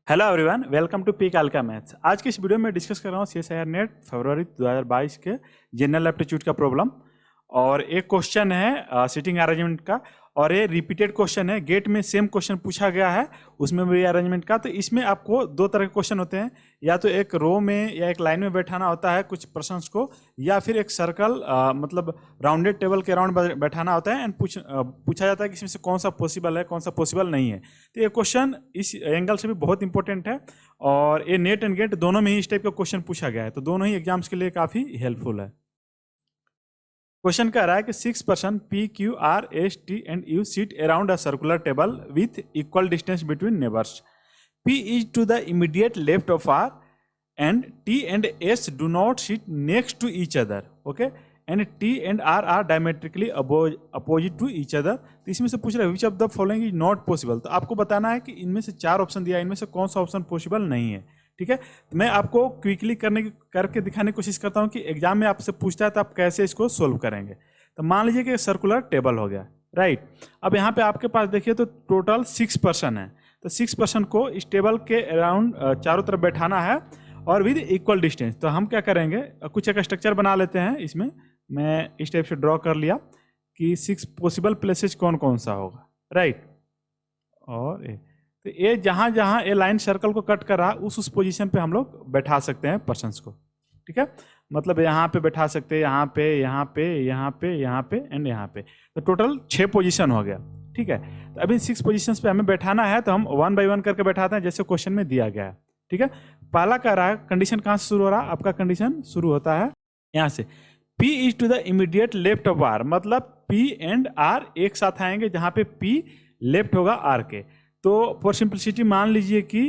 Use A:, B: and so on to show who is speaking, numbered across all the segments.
A: Hello everyone, welcome to P कालका maths. आज की इस वीडियो में डिस्कस कर रहा हूँ CSIR नेट फरवरी 2022 के जनरल एप्टीट्यूड का प्रॉब्लम। और एक क्वेश्चन है सिटिंग अरेंजमेंट का, और ये रिपीटेड क्वेश्चन है। गेट में सेम क्वेश्चन पूछा गया है, उसमें भी अरेंजमेंट का। तो इसमें आपको दो तरह के क्वेश्चन होते हैं, या तो एक रो में या एक लाइन में बैठाना होता है कुछ प्रश्नों को, या फिर एक सर्कल मतलब राउंडेड टेबल के अराउंड बैठाना होता है एंड पूछा जाता है कि इसमें से कौन सा पॉसिबल है, कौन सा पॉसिबल नहीं है। तो ये क्वेश्चन इस एंगल से भी बहुत इंपॉर्टेंट है, और ये नेट एंड गेट दोनों में ही इस टाइप का क्वेश्चन पूछा गया है, तो दोनों ही एग्जाम्स के लिए काफ़ी हेल्पफुल है। क्वेश्चन कह रहा है कि 6 person P, Q, R, S, T and U sit around a circular table with equal distance between neighbors. P is to the immediate left of R and T and S do not sit next to each other. Okay? And T and R are diametrically opposite to each other. तो इसमें से पूछ रहा है which of the following is not possible. तो आपको बताना है कि इनमें से 4 ऑप्शन दिया है, इनमें से कौन सा ऑप्शन पॉसिबल नहीं है। ठीक है, तो मैं आपको क्विकली करके दिखाने की कोशिश करता हूँ कि एग्जाम में आपसे पूछता है तो आप कैसे इसको सोल्व करेंगे। तो मान लीजिए कि सर्कुलर टेबल हो गया, राइट। अब यहाँ पे आपके पास देखिए तो टोटल 6 पर्सन है, तो 6 पर्सन को इस टेबल के अराउंड चारों तरफ बैठाना है और विद इक्वल डिस्टेंस। तो हम क्या करेंगे, कुछ एक स्ट्रक्चर बना लेते हैं। इसमें मैं इस टाइप से ड्रॉ कर लिया कि 6 पॉसिबल प्लेसेज कौन कौन सा होगा, राइट। और तो ये जहाँ जहाँ ये लाइन सर्कल को कट कर रहा उस पोजीशन पे हम लोग बैठा सकते हैं पर्सन्स को। ठीक है, मतलब यहाँ पे बैठा सकते हैं, यहाँ पे, यहाँ पे, यहाँ पे, यहाँ पे एंड यहाँ पे। तो टोटल 6 पोजीशन हो गया। ठीक है, तो अभी 6 पोजीशंस पे हमें बैठाना है, तो हम 1 बाय 1 करके बैठाते हैं जैसे क्वेश्चन में दिया गया है। ठीक है, पहला कह रहा है कंडीशन कहाँ से शुरू हो रहा है, आपका कंडीशन शुरू होता है यहाँ से। P is to the immediate left of R, मतलब P एंड R एक साथ आएंगे जहाँ पे P लेफ्ट होगा R के। तो फॉर सिंपलिसिटी मान लीजिए कि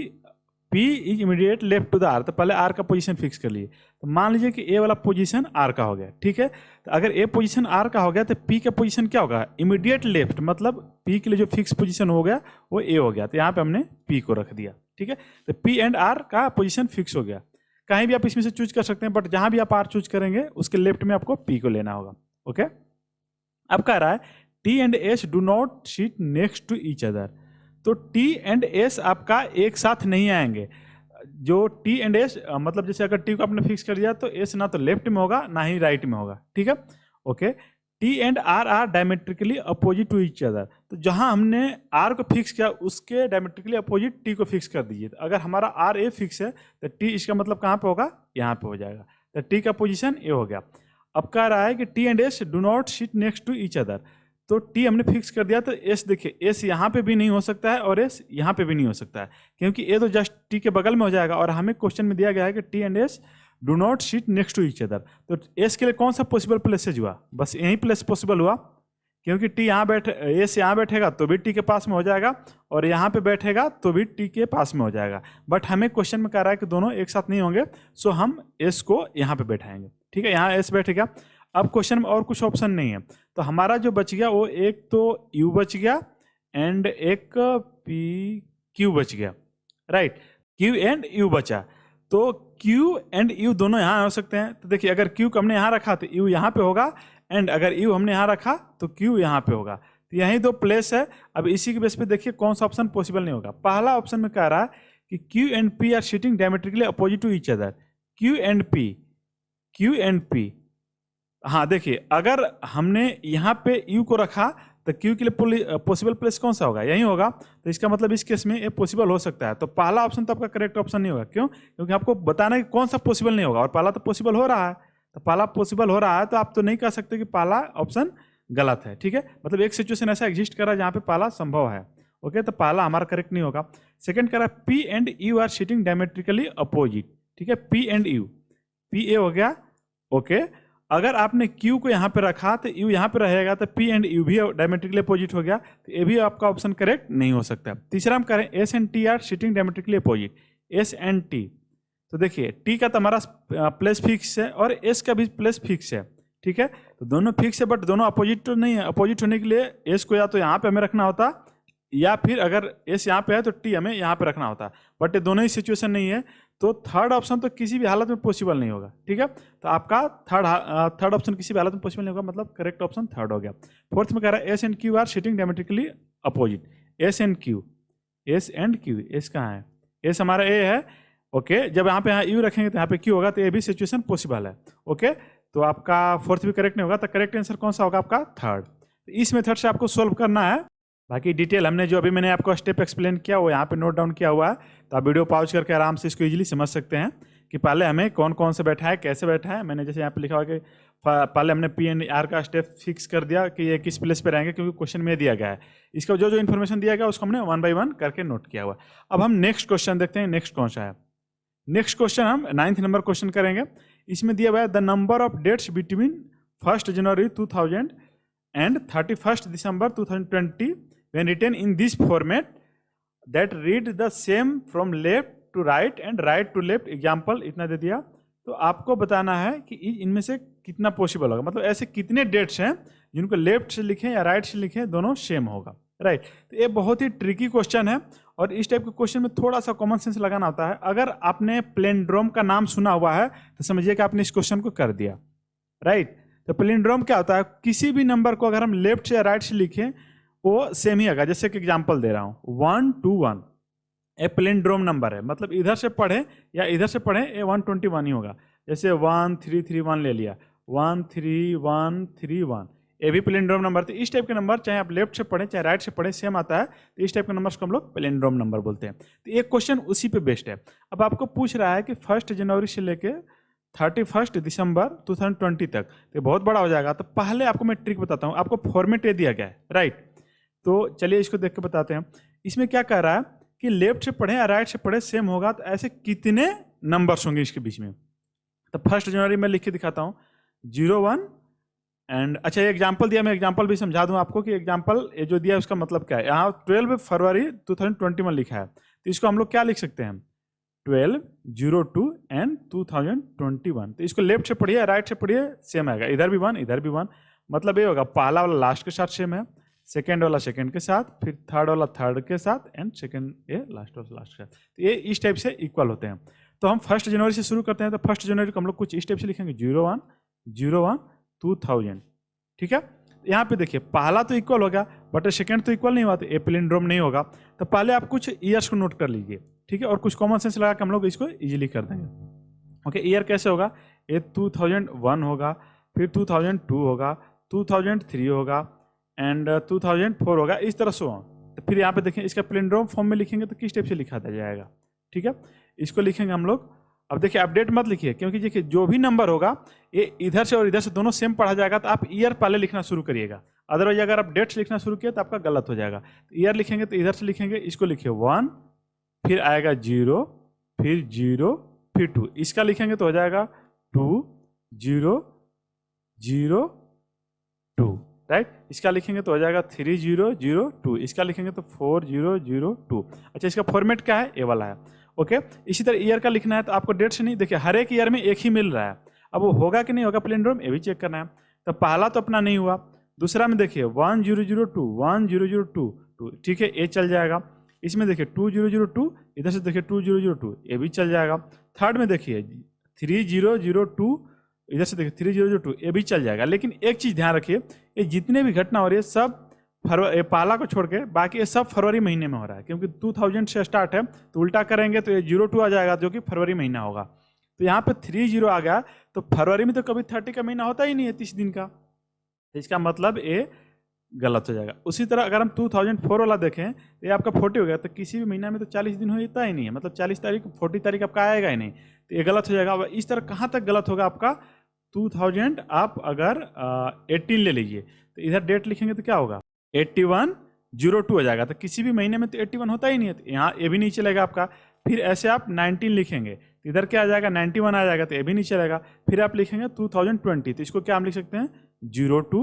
A: P is immediate left to the R, तो पहले R का पोजीशन फिक्स कर लिए। तो मान लीजिए कि A वाला पोजीशन R का हो गया। ठीक है, तो अगर A पोजीशन R का हो गया तो P का पोजीशन क्या होगा, इमीडिएट लेफ्ट, मतलब P के लिए जो फिक्स पोजीशन हो गया वो A हो गया। तो यहाँ पे हमने P को रख दिया। ठीक है, तो P एंड R का पोजीशन फिक्स हो गया। कहीं भी आप इसमें से चूज कर सकते हैं, बट जहां भी आप R चूज करेंगे उसके लेफ्ट में आपको P को लेना होगा। ओके, अब कह रहा है T and S do not sit next to each other. तो T एंड S आपका एक साथ नहीं आएंगे। जो T एंड S मतलब जैसे अगर T को आपने फिक्स कर दिया तो S ना तो लेफ्ट में होगा ना ही राइट में होगा। ठीक है, okay. T and R are diametrically opposite to each other. तो जहां हमने R को फिक्स किया उसके डायमेट्रिकली अपोजिट T को फिक्स कर दीजिए। तो अगर हमारा R A फिक्स है तो T इसका मतलब कहाँ पे होगा, यहाँ पे हो जाएगा। तो T का पोजीशन A हो गया। अब कह रहा है कि T and S do not sit next to each other. तो T हमने फिक्स कर दिया, तो S देखिए S यहाँ पे भी नहीं हो सकता है और S यहाँ पे भी नहीं हो सकता है, क्योंकि A तो जस्ट T के बगल में हो जाएगा। और हमें क्वेश्चन में दिया गया है कि T and S do not sit next to each other. तो S के लिए कौन सा पॉसिबल प्लेसेज हुआ, बस यही प्लेस पॉसिबल हुआ, क्योंकि T यहाँ S यहाँ बैठेगा तो भी T के पास में हो जाएगा, और यहाँ पे बैठेगा तो भी T के पास में हो जाएगा। बट हमें क्वेश्चन में कह रहा है कि दोनों एक साथ नहीं होंगे, सो हम S को यहाँ पे बैठाएंगे। ठीक है, यहाँ S बैठेगा। अब क्वेश्चन में और कुछ ऑप्शन नहीं है, तो हमारा जो बच गया वो एक तो U बच गया एंड एक Q बच गया, राइट। Q एंड U बचा, तो Q एंड U दोनों यहाँ हो सकते हैं। तो देखिए, अगर Q को हमने यहाँ रखा तो U यहाँ पे होगा, एंड अगर U हमने यहाँ रखा तो Q यहाँ पे होगा। तो यही दो प्लेस है। अब इसी के बेस पे देखिए कौन सा ऑप्शन पॉसिबल नहीं होगा। पहला ऑप्शन में कह रहा है कि Q and P are sitting diametrically opposite to each other. Q and P, हाँ देखिए, अगर हमने यहाँ पे U को रखा तो Q के लिए पॉसिबल प्लेस कौन सा होगा, यही होगा। तो इसका मतलब इस केस में ये पॉसिबल हो सकता है। तो पहला ऑप्शन तो आपका करेक्ट ऑप्शन नहीं होगा। क्यों, क्योंकि आपको बताना है कि कौन सा पॉसिबल नहीं होगा, और पहला तो पॉसिबल हो रहा है। तो पहला पॉसिबल हो रहा है तो आप तो नहीं कह सकते कि पहला ऑप्शन गलत है। ठीक है, मतलब एक सिचुएशन ऐसा एग्जिस्ट कर रहा है जहाँ पे पहला संभव है। ओके, तो पहला हमारा करेक्ट नहीं होगा। सेकेंड कह रहा है P and U are sitting diametrically opposite. ठीक है, P and U, P A हो गया। ओके, अगर आपने Q को यहाँ पे रखा तो U यहाँ पे रहेगा, तो P एंड U भी डायमेट्रिकली अपोजिट हो गया। तो ये भी आपका ऑप्शन करेक्ट नहीं हो सकता। तीसरा हम करें S and T are sitting diametrically opposite. S and T, तो देखिए T का तो हमारा प्लेस फिक्स है और S का भी प्लेस फिक्स है। ठीक है, तो दोनों फिक्स है, बट दोनों अपोजिट तो नहीं है। अपोजिट होने के लिए S को या तो यहाँ पे हमें रखना होता, या फिर अगर S यहाँ पे है तो T हमें यहाँ पे रखना होता, बट ये दोनों ही सिचुएशन नहीं है। तो थर्ड ऑप्शन तो किसी भी हालत में पॉसिबल नहीं होगा। ठीक है, तो आपका थर्ड ऑप्शन किसी भी हालत में पॉसिबल नहीं होगा, मतलब करेक्ट ऑप्शन थर्ड हो गया। फोर्थ में कह रहा है S and Q are sitting diametrically opposite. S and Q, S कहाँ है, एस हमारा ए है। ओके, जब यहाँ पे यहाँ यू रखेंगे तो यहाँ पे क्यू होगा, तो ये भी सिचुएशन पॉसिबल है। ओके, तो आपका फोर्थ भी करेक्ट नहीं होगा, तो करेक्ट आंसर कौन सा होगा आपका थर्ड। इस मेथड से आपको सोल्व करना है। बाकी डिटेल हमने जो अभी मैंने आपको स्टेप एक्सप्लेन किया वो यहाँ पे नोट डाउन किया हुआ है, तो आप वीडियो पॉज करके आराम से इसको इजीली समझ सकते हैं कि पहले हमें कौन कौन से बैठा है, कैसे बैठा है। मैंने जैसे यहाँ पे लिखा हुआ कि पहले हमने पी एंड आर का स्टेप फिक्स कर दिया कि ये किस प्लेस पे रहेंगे, क्योंकि क्वेश्चन में दिया गया है। इसका जो जो इन्फॉर्मेशन दिया गया उसको हमने 1 by 1 करके नोट किया हुआ। अब हम नेक्स्ट क्वेश्चन देखते हैं, नेक्स्ट कौन सा है। नेक्स्ट क्वेश्चन हम 9th नंबर क्वेश्चन करेंगे। इसमें दिया हुआ है the number of dates between 1 January 2000 and 31 December 2020 when written in this format that read the same from left to right and right to left example इतना दे दिया। तो आपको बताना है कि इनमें से कितना पॉसिबल होगा, मतलब ऐसे कितने डेट्स हैं जिनको लेफ्ट से लिखें या राइट से लिखें दोनों सेम होगा, राइट। तो ये बहुत ही ट्रिकी क्वेश्चन है और इस टाइप के क्वेश्चन में थोड़ा सा कॉमन सेंस लगाना होता है। अगर आपने प्लेंड्रोम का नाम सुना हुआ है तो समझिए कि आपने इस क्वेश्चन को कर दिया, राइट। तो प्लेंड्रोम क्या होता है, किसी भी नंबर को अगर हम लेफ्ट से या राइट से लिखें वो सेम ही आएगा। जैसे कि एग्जाम्पल दे रहा हूँ 1 2 1, ए प्लेंड्रोम नंबर है, मतलब इधर से पढ़े या इधर से पढ़े ये 121 ही होगा। जैसे 1 3 3 1 ले लिया, 1 3 1 3 1, ये भी प्लेंड्रोम नंबर। तो इस टाइप के नंबर चाहे आप लेफ्ट से पढ़ें चाहे राइट से पढ़ें सेम आता है, तो इस टाइप के नंबर को हम लोग प्लेंड्रोम नंबर बोलते हैं। तो एक क्वेश्चन उसी पे बेस्ड है। अब आपको पूछ रहा है कि 1 जनवरी से लेके 31 दिसंबर 2020 तक, तो बहुत बड़ा हो जाएगा। तो पहले आपको मैं ट्रिक बताता हूँ, आपको फॉर्मेट ये दिया गया है, राइट। तो चलिए इसको देख के बताते हैं। इसमें क्या कह रहा है कि लेफ्ट से पढ़े या राइट से पढ़े सेम होगा, तो ऐसे कितने नंबर्स होंगे इसके बीच में। तो 1 जनवरी में लिख के दिखाता हूँ 01 एंड अच्छा ये एग्जाम्पल दिया, मैं एग्जाम्पल भी समझा दूं आपको कि एग्जाम्पल ये जो दिया है उसका मतलब क्या है। यहाँ 12 फरवरी 2021 लिखा है, तो इसको हम लोग क्या लिख सकते हैं 12 02 एंड 2021। तो इसको लेफ्ट से पढ़िए राइट से पढ़िए सेम आएगा, इधर भी 1 इधर भी 1, मतलब ये होगा पहला वाला लास्ट के साथ सेम है, सेकेंड वाला सेकेंड के साथ, फिर थर्ड वाला थर्ड के साथ एंड सेकेंड ये लास्ट वाला लास्ट के साथ। तो ये इस टाइप से इक्वल होते हैं। तो हम 1 जनवरी से शुरू करते हैं, तो 1 जनवरी को हम लोग कुछ इस टाइप से लिखेंगे 01 01 2000, ठीक है। यहाँ पे देखिए पहला तो इक्वल होगा बट सेकेंड तो इक्वल नहीं हुआ, तो ए प्लेंड्रोम नहीं होगा। तो पहले आप कुछ ईयर्स को नोट कर लीजिए, ठीक है, और कुछ कॉमन सेंस लगा के हम लोग इसको इजीली कर देंगे। ओके, ईयर कैसे होगा, ये 2001 होगा, फिर 2002 होगा, 2003 होगा एंड 2004 होगा, इस तरह से हो। तो फिर यहाँ पे देखिए इसका प्लेंड्रोम फॉर्म में लिखेंगे तो किस टाइप से लिखा जाएगा, ठीक है। इसको लिखेंगे हम लोग। अब देखिए अपडेट मत लिखिए, क्योंकि देखिए जो भी नंबर होगा ये इधर से और इधर से दोनों सेम पढ़ा जाएगा, तो आप ईयर पहले लिखना शुरू करिएगा। अदरवाइज अगर आप डेट्स लिखना शुरू किया तो आपका गलत हो जाएगा। तो ईयर लिखेंगे तो इधर से लिखेंगे, इसको लिखिए 1, फिर आएगा 0, फिर 0, फिर 2, इसका लिखेंगे तो हो जाएगा 2 0 0 2, राइट। इसका लिखेंगे तो हो जाएगा 3 0 0 2, इसका लिखेंगे तो 4 0 0 2। अच्छा, इसका फॉर्मेट क्या है, ये वाला है। ओके, इसी तरह ईयर का लिखना है तो आपको डेट से नहीं, देखिए हर एक ईयर में एक ही मिल रहा है, अब वो होगा कि नहीं होगा प्लेंड्रोम ये भी चेक करना है। तो पहला तो अपना नहीं हुआ, दूसरा में देखिए 1002 1002, ठीक है, ये चल जाएगा। इसमें देखिए 2002, इधर से देखिए 2002, ये भी चल जाएगा। थर्ड में देखिए 3002, इधर से देखिए 3002, ये भी चल जाएगा। लेकिन एक चीज़ ध्यान रखिए, ये जितने भी घटना हो रही है सब फरवरी, पहला को छोड़ के बाकी ये सब फरवरी महीने में हो रहा है, क्योंकि 2000 से स्टार्ट है, तो उल्टा करेंगे तो ये 02 आ जाएगा जो कि फरवरी महीना होगा। तो यहाँ पे 30 आ गया, तो फरवरी में तो कभी 30 का महीना होता ही नहीं है 30 दिन का, तो इसका मतलब ये गलत हो जाएगा। उसी तरह अगर हम 2004 वाला देखें तो ये आपका 40 हो गया, तो किसी भी महीना में तो 40 दिन होता ही नहीं है, मतलब 40 तारीख 40 तारीख आपका आएगा ही नहीं, तो ये गलत हो जाएगा। अब इस तरह कहाँ तक गलत होगा आपका 2000, आप अगर 18 ले लीजिए तो इधर डेट लिखेंगे तो क्या होगा 8102 हो जाएगा, तो किसी भी महीने में तो 81 होता ही नहीं है, तो यहाँ ये भी नहीं चलेगा आपका। फिर ऐसे आप 19 लिखेंगे तो इधर क्या आ जाएगा 91 आ जाएगा, तो ये भी नहीं चलेगा। फिर आप लिखेंगे 2020, तो इसको क्या हम लिख सकते हैं 02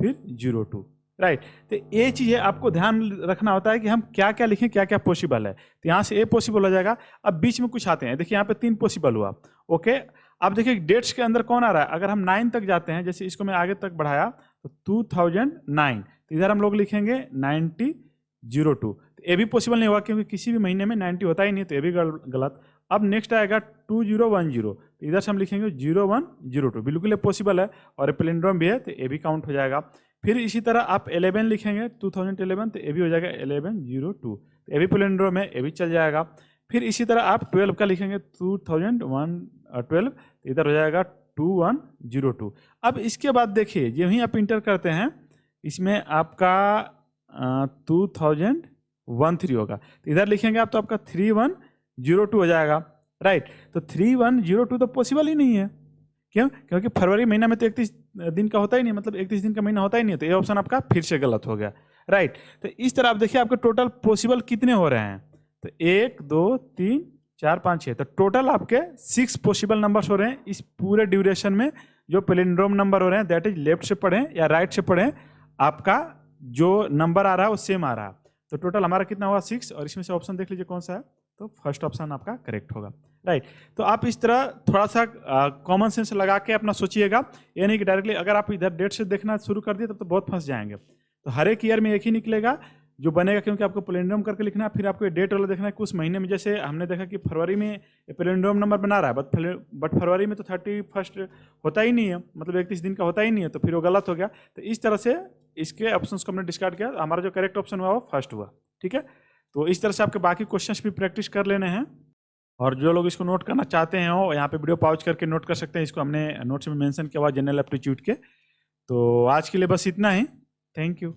A: फिर 02, राइट। तो ये चीज़ें आपको ध्यान रखना होता है कि हम क्या क्या लिखें, क्या क्या पॉसिबल है। तो यहाँ से ये पॉसिबल हो जाएगा। अब बीच में कुछ आते हैं, देखिए यहाँ पे 3 पॉसिबल हुआ। ओके, अब देखिए डेट्स के अंदर कौन आ रहा है, अगर हम 9 तक जाते हैं, जैसे इसको मैं आगे तक बढ़ाया तो 2009, तो इधर हम लोग लिखेंगे 9002, तो ये भी पॉसिबल नहीं होगा क्योंकि किसी भी महीने में 90 होता ही नहीं, तो ये भी गलत। अब नेक्स्ट आएगा 2010, तो इधर से हम लिखेंगे 0102, बिल्कुल ये पॉसिबल है और प्लेंड्रोम भी है, तो ये भी काउंट हो जाएगा। फिर इसी तरह आप 11 लिखेंगे 2011, तो ये भी हो जाएगा 1102, तो ये भी प्लेंड्रोम है, ये भी चल जाएगा। फिर इसी तरह आप 12 का लिखेंगे 2012, इधर हो जाएगा 2102। अब इसके बाद देखिए यहीं आप इंटर करते हैं, इसमें आपका 2013 होगा, तो इधर लिखेंगे आप तो आपका 3102 हो जाएगा, राइट। तो 3102 तो पॉसिबल ही नहीं है, क्यों? क्योंकि फरवरी महीना में तो 31 दिन का होता ही नहीं, मतलब 31 दिन का महीना होता ही नहीं है, तो ये ऑप्शन आपका फिर से गलत हो गया, राइट। तो इस तरह आप देखिए आपके टोटल पॉसिबल कितने हो रहे हैं, तो 1 2 3 4 5 6, तो टोटल आपके 6 पॉसिबल नंबर्स हो रहे हैं इस पूरे ड्यूरेशन में। जो पैलिंड्रोम नंबर हो रहे हैं दैट इज लेफ्ट से पढ़ें या राइट से पढ़ें, आपका जो नंबर आ रहा है वो सेम आ रहा है। तो टोटल हमारा कितना हुआ 6, और इसमें से ऑप्शन देख लीजिए कौन सा है, तो फर्स्ट ऑप्शन आपका करेक्ट होगा, राइट। तो आप इस तरह थोड़ा सा कॉमन सेंस लगा के अपना सोचिएगा, ये नहीं कि डायरेक्टली अगर आप इधर डेट से देखना शुरू कर दिए तब तो बहुत फंस जाएंगे। तो हर एक ईयर में एक ही निकलेगा जो बनेगा, क्योंकि आपको पैलिंड्रोम करके लिखना है, फिर आपको ये डेट वाला देखना है कुछ महीने में। जैसे हमने देखा कि फरवरी में पैलिंड्रोम नंबर बना रहा है, बट फरवरी में तो 31 होता ही नहीं है, मतलब 31 दिन का होता ही नहीं है, तो फिर वो गलत हो गया। तो इस तरह से इसके ऑप्शंस को हमने डिस्कार्ड किया, हमारा जो करेक्ट ऑप्शन हुआ वो फर्स्ट हुआ, ठीक है। तो इस तरह से आपके बाकी क्वेश्चंस भी प्रैक्टिस कर लेने हैं, और जो लोग इसको नोट करना चाहते हैं वो यहाँ पे वीडियो पॉज करके नोट कर सकते हैं। इसको हमने नोट्स में मेंशन किया हुआ जनरल एप्टीट्यूड के। तो आज के लिए बस इतना ही, थैंक यू।